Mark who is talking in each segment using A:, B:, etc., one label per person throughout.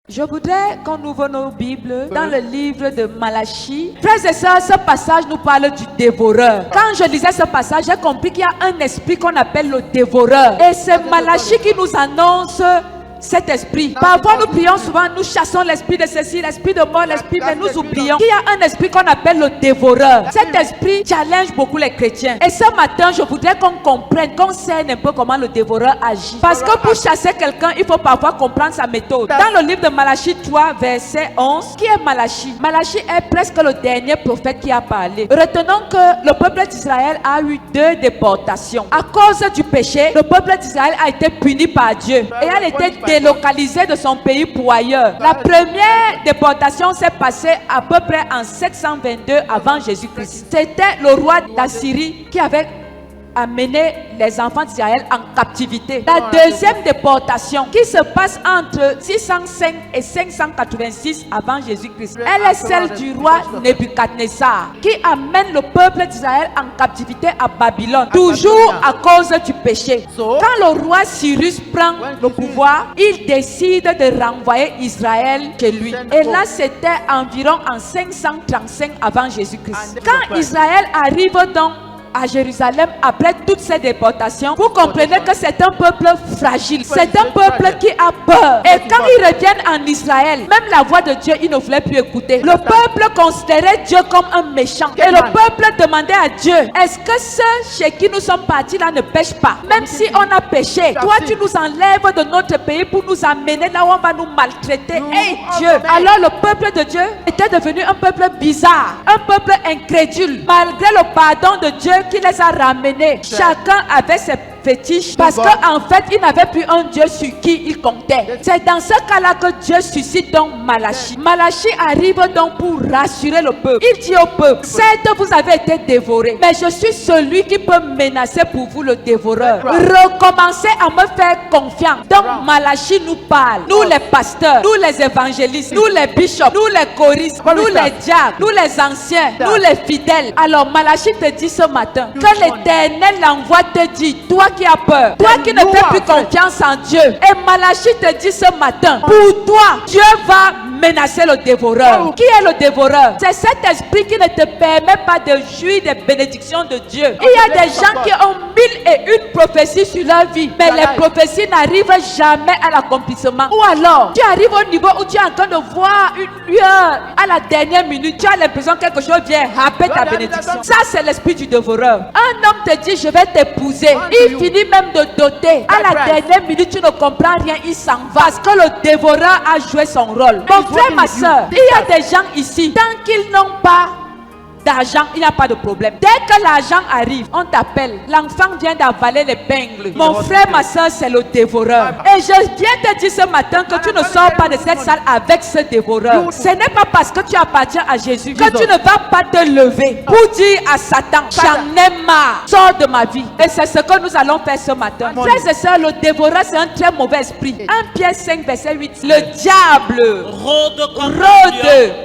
A: Je voudrais qu'on ouvre nos Bibles dans le livre de Malachie. Frères et sœurs, ce passage nous parle du dévoreur. Quand je lisais ce passage, j'ai compris qu'il y a un esprit qu'on appelle le dévoreur. Et c'est Malachie qui nous annonce cet esprit. Parfois nous prions souvent, nous chassons l'esprit de ceci, l'esprit de mort, l'esprit, mais nous oublions qu'il y a un esprit qu'on appelle le dévoreur. Cet esprit challenge beaucoup les chrétiens. Et ce matin, je voudrais qu'on comprenne, qu'on cerne un peu comment le dévoreur agit. Parce que pour chasser quelqu'un, il faut parfois comprendre sa méthode. Dans le livre de Malachie 3, verset 11, qui est Malachie? Malachie est presque le dernier prophète qui a parlé. Retenons que le peuple d'Israël a eu 2 déportations. À cause du péché, le peuple d'Israël a été puni par Dieu. Et elle était délocalisé de son pays pour ailleurs. La première déportation s'est passée à peu près en 722 avant Jésus-Christ. C'était le roi d'Assyrie qui avait amené les enfants d'Israël en captivité. La deuxième déportation qui se passe entre 605 et 586 avant Jésus-Christ, elle est celle du roi Nebuchadnezzar qui amène le peuple d'Israël en captivité à Babylone, toujours à cause du péché. Quand le roi Cyrus prend le pouvoir, il décide de renvoyer Israël chez lui. Et là, c'était environ en 535 avant Jésus-Christ. Quand Israël arrive donc à Jérusalem après toutes ces déportations, vous comprenez que c'est un peuple fragile, c'est un peuple qui a peur. Et quand ils reviennent en Israël, même la voix de Dieu, ils ne voulaient plus écouter. Le peuple considérait Dieu comme un méchant. Et le peuple demandait à Dieu, est-ce que ceux chez qui nous sommes partis là ne pêchent pas? Même si on a péché, toi tu nous enlèves de notre pays pour nous amener là où on va nous maltraiter. Hey Dieu! Alors le peuple de Dieu était devenu un peuple bizarre, un peuple incrédule. Malgré le pardon de Dieu qui les a ramenés, chacun avait ses fétiches parce qu'en fait il n'avait plus un Dieu sur qui il comptait. C'est dans ce cas-là que Dieu suscite donc Malachie. Malachie arrive donc pour rassurer le peuple. Il dit au peuple, certes vous avez été dévorés, mais je suis celui qui peut menacer pour vous le dévoreur. Recommencez à me faire confiance. Donc Malachie nous parle, nous les pasteurs, nous les évangélistes, nous les bishops, nous les choristes, nous les diacres, nous les anciens, nous les fidèles. Alors Malachie te dit ce matin que l'Éternel l'envoie te dire, toi qui as peur, toi qui ne fais plus confiance en Dieu. Et Malachie te dit ce matin, pour toi, Dieu va menacer le dévoreur. Qui est le dévoreur? C'est cet esprit qui ne te permet pas de jouir des bénédictions de Dieu. Il y a des gens qui ont 1001 prophéties sur leur vie, mais les prophéties n'arrivent jamais à l'accomplissement. Ou alors, tu arrives au niveau où tu es en train de voir une lueur à la dernière minute, tu as l'impression que quelque chose vient happer ta bénédiction. Ça, c'est l'esprit du dévoreur. Un homme te dit, je vais t'épouser. Il finit même de doter. À la dernière minute, tu ne comprends rien, il s'en va. Parce que le dévoreur a joué son rôle. Mon frère, ma soeur, il y a des gens ici, tant qu'ils n'ont pas d'argent, il n'y a pas de problème. Dès que l'argent arrive, on t'appelle. L'enfant vient d'avaler les pingles. Mon frère, ma soeur, c'est le dévoreur. Et je viens te dire ce matin que tu ne sors pas de cette salle avec ce dévoreur. Ce n'est pas parce que tu appartiens à Jésus que tu ne vas pas te lever pour dire à Satan, j'en ai marre, sors de ma vie. Et c'est ce que nous allons faire ce matin. Frères et sœurs, le dévoreur, c'est un très mauvais esprit. 1 Pierre 5, verset 8. Le diable rôde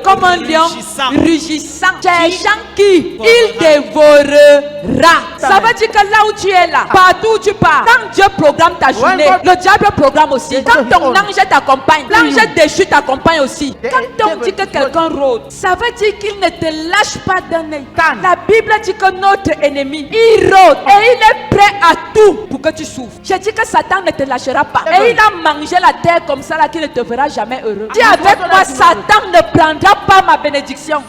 A: comme un lion rugissant, cherchant qui il dévorera. Ça veut dire que là où tu es là, partout où tu pars, quand Dieu programme ta journée, le diable programme aussi. Quand ton ange t'accompagne, l'ange déchu t'accompagne aussi. Quand on dit que quelqu'un rôde, ça veut dire qu'il ne te lâche pas d'un œil. La Bible dit que notre ennemi, il rôde et il est prêt à tout pour que tu souffres. Je dis que Satan ne te lâchera pas. Et il a mangé la terre comme ça là qu'il ne te fera jamais heureux. Dis avec moi, Satan ne prendra pas ma bénédiction.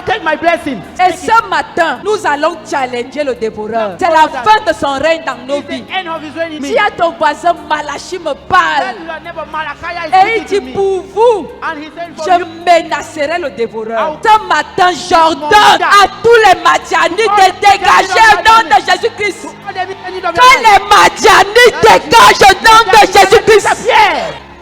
A: Et ce matin, nous allons challenger le dévoreur. C'est la fin de son règne dans nos vies. Dis à ton voisin, Malachie me parle. Et il dit, pour vous, je menacerai le dévoreur. Ce matin, j'ordonne à tous les Madianites de dégager au nom de Jésus-Christ. Que les Madianites dégagent au nom de Jésus-Christ.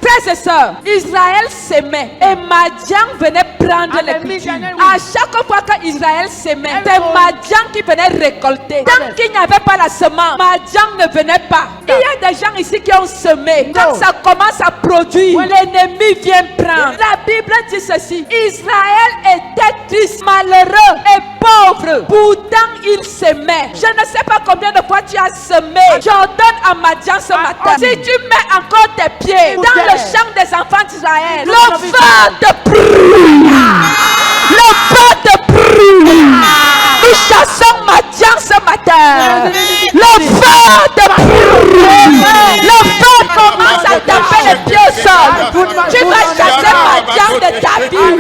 A: Frères et sœurs, Israël s'aimait et Madian venait prendre les cultures. À chaque fois qu'Israël s'aimait, c'est Madian qui venait récolter. Tant qu'il n'y avait pas la semence, Madian ne venait pas. Il y a des gens ici qui ont semé. Quand ça commence à produire, l'ennemi vient prendre. La Bible dit ceci, Israël était triste, malheureux et pauvre. Pourtant, il s'aimait. Je ne sais pas combien de fois tu as semé. J'ordonne à Madian ce matin, si tu mets encore tes pieds dans le le chant des enfants d'Israël. Le feu te brûle. Le feu te brûle. Nous chassons Madian ce matin. Le feu te brûle. Le feu commence à taper les pieds au sol. Tu vas chasser Madian de ta vie.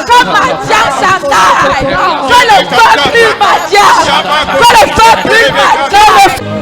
A: Que Madian s'en aille. Que le feu brûle Madian. Que le feu brûle Madian.